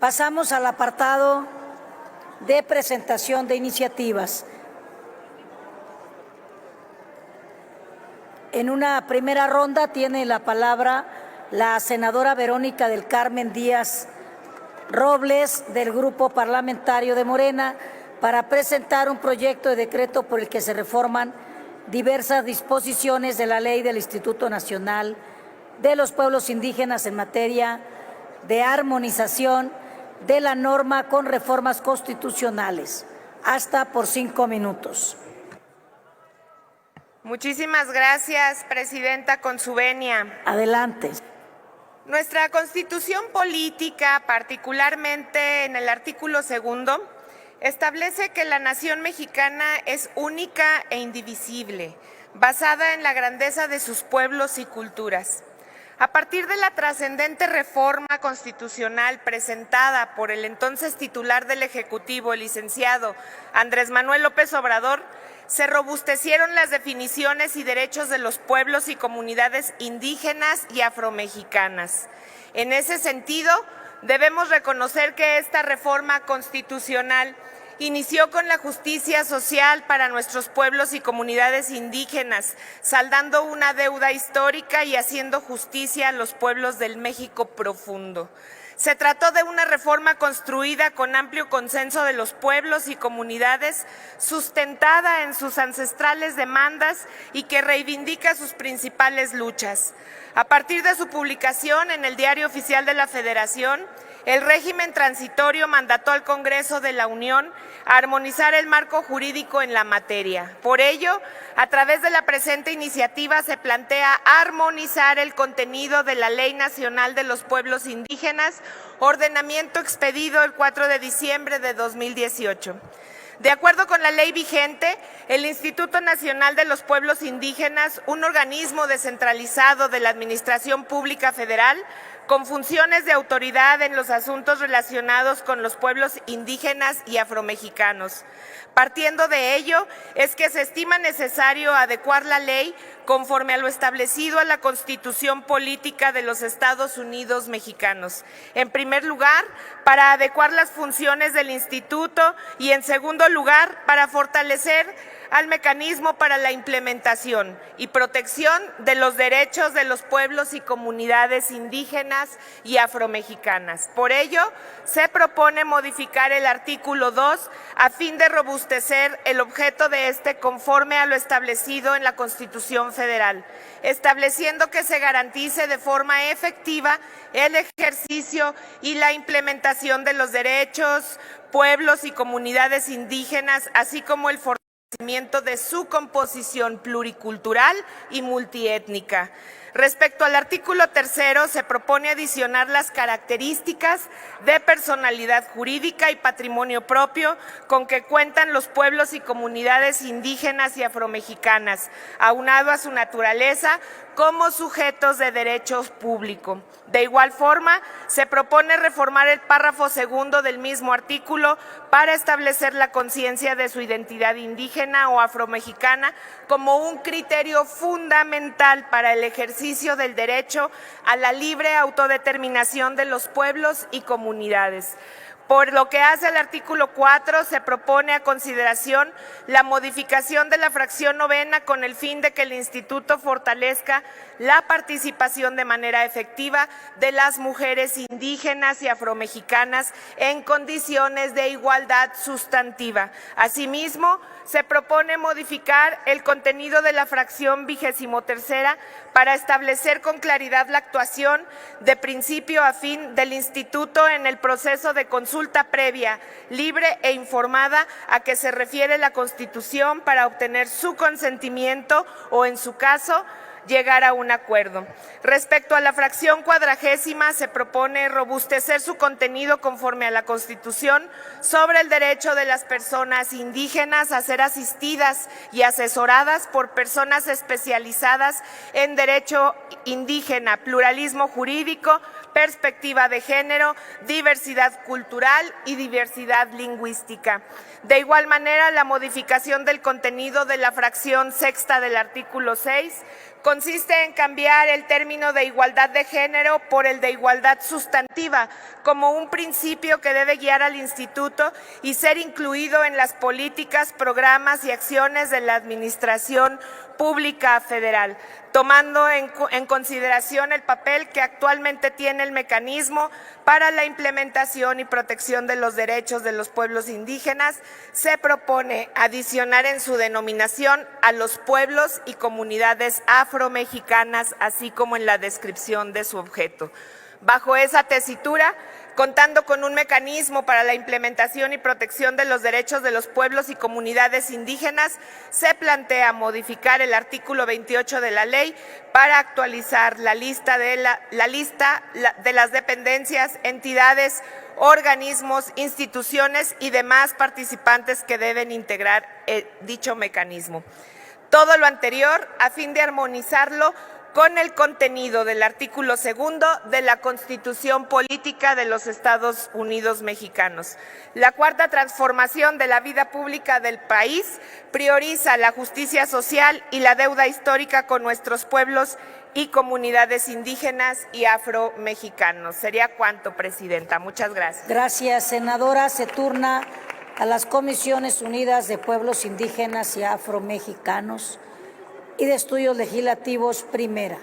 Pasamos al apartado de presentación de iniciativas. En una primera ronda tiene la palabra la senadora Verónica del Carmen Díaz Robles, del Grupo Parlamentario de Morena, para presentar un proyecto de decreto por el que se reforman diversas disposiciones de la Ley del Instituto Nacional de los Pueblos Indígenas en materia de armonización de la norma con reformas constitucionales. Hasta por 5 minutos. Muchísimas gracias, presidenta con su venia. Adelante. Nuestra Constitución política, particularmente en el artículo 2, establece que la nación mexicana es única e indivisible, basada en la grandeza de sus pueblos y culturas. A partir de la trascendente reforma constitucional presentada por el entonces titular del Ejecutivo, el licenciado Andrés Manuel López Obrador, se robustecieron las definiciones y derechos de los pueblos y comunidades indígenas y afromexicanas. En ese sentido, debemos reconocer que esta reforma constitucional inició con la justicia social para nuestros pueblos y comunidades indígenas, saldando una deuda histórica y haciendo justicia a los pueblos del México profundo. Se trató de una reforma construida con amplio consenso de los pueblos y comunidades, sustentada en sus ancestrales demandas y que reivindica sus principales luchas. A partir de su publicación en el Diario Oficial de la Federación, el régimen transitorio mandató al Congreso de la Unión a armonizar el marco jurídico en la materia. Por ello, a través de la presente iniciativa se plantea armonizar el contenido de la Ley Nacional de los Pueblos Indígenas, ordenamiento expedido el 4 de diciembre de 2018. De acuerdo con la ley vigente, el Instituto Nacional de los Pueblos Indígenas, un organismo descentralizado de la Administración Pública Federal, con funciones de autoridad en los asuntos relacionados con los pueblos indígenas y afromexicanos. Partiendo de ello, es que se estima necesario adecuar la ley conforme a lo establecido en la Constitución Política de los Estados Unidos Mexicanos. En primer lugar, para adecuar las funciones del instituto y, en segundo lugar, para fortalecer al mecanismo para la implementación y protección de los derechos de los pueblos y comunidades indígenas y afromexicanas. Por ello, se propone modificar el artículo 2 a fin de robustecer el objeto de este conforme a lo establecido en la Constitución Federal, estableciendo que se garantice de forma efectiva el ejercicio y la implementación de los derechos, pueblos y comunidades indígenas, así como el fortalecimiento de su composición pluricultural y multiétnica. Respecto al artículo 3, se propone adicionar las características de personalidad jurídica y patrimonio propio con que cuentan los pueblos y comunidades indígenas y afromexicanas, aunado a su naturaleza como sujetos de derechos públicos. De igual forma, se propone reformar el párrafo 2 del mismo artículo para establecer la conciencia de su identidad indígena o afromexicana como un criterio fundamental para el ejercicio del derecho a la libre autodeterminación de los pueblos y comunidades. Por lo que hace al artículo 4, se propone a consideración la modificación de la fracción 9 con el fin de que el Instituto fortalezca la participación de manera efectiva de las mujeres indígenas y afromexicanas en condiciones de igualdad sustantiva. Asimismo, se propone modificar el contenido de la fracción 23ª para establecer con claridad la actuación de principio a fin del Instituto en el proceso de consulta previa, libre e informada a que se refiere la Constitución para obtener su consentimiento o, en su caso, llegar a un acuerdo. Respecto a la fracción 40ª, se propone robustecer su contenido conforme a la Constitución sobre el derecho de las personas indígenas a ser asistidas y asesoradas por personas especializadas en derecho indígena, pluralismo jurídico, perspectiva de género, diversidad cultural y diversidad lingüística. De igual manera, la modificación del contenido de la fracción 6ª del artículo 6 consiste en cambiar el término de igualdad de género por el de igualdad sustantiva, como un principio que debe guiar al instituto y ser incluido en las políticas, programas y acciones de la Administración Pública Federal, tomando en consideración el papel que actualmente tiene el mecanismo para la implementación y protección de los derechos de los pueblos indígenas. Se propone adicionar en su denominación a los pueblos y comunidades afromexicanas, así como en la descripción de su objeto. Bajo esa tesitura, contando con un mecanismo para la implementación y protección de los derechos de los pueblos y comunidades indígenas, se plantea modificar el artículo 28 de la ley para actualizar la lista de las dependencias, entidades, organismos, instituciones y demás participantes que deben integrar dicho mecanismo. Todo lo anterior a fin de armonizarlo con el contenido del artículo 2 de la Constitución Política de los Estados Unidos Mexicanos. La cuarta transformación de la vida pública del país prioriza la justicia social y la deuda histórica con nuestros pueblos y comunidades indígenas y afromexicanos. Sería cuanto, Presidenta. Muchas gracias. Gracias, senadora. Se turna a las Comisiones Unidas de Pueblos Indígenas y Afromexicanos y de Estudios Legislativos, primera.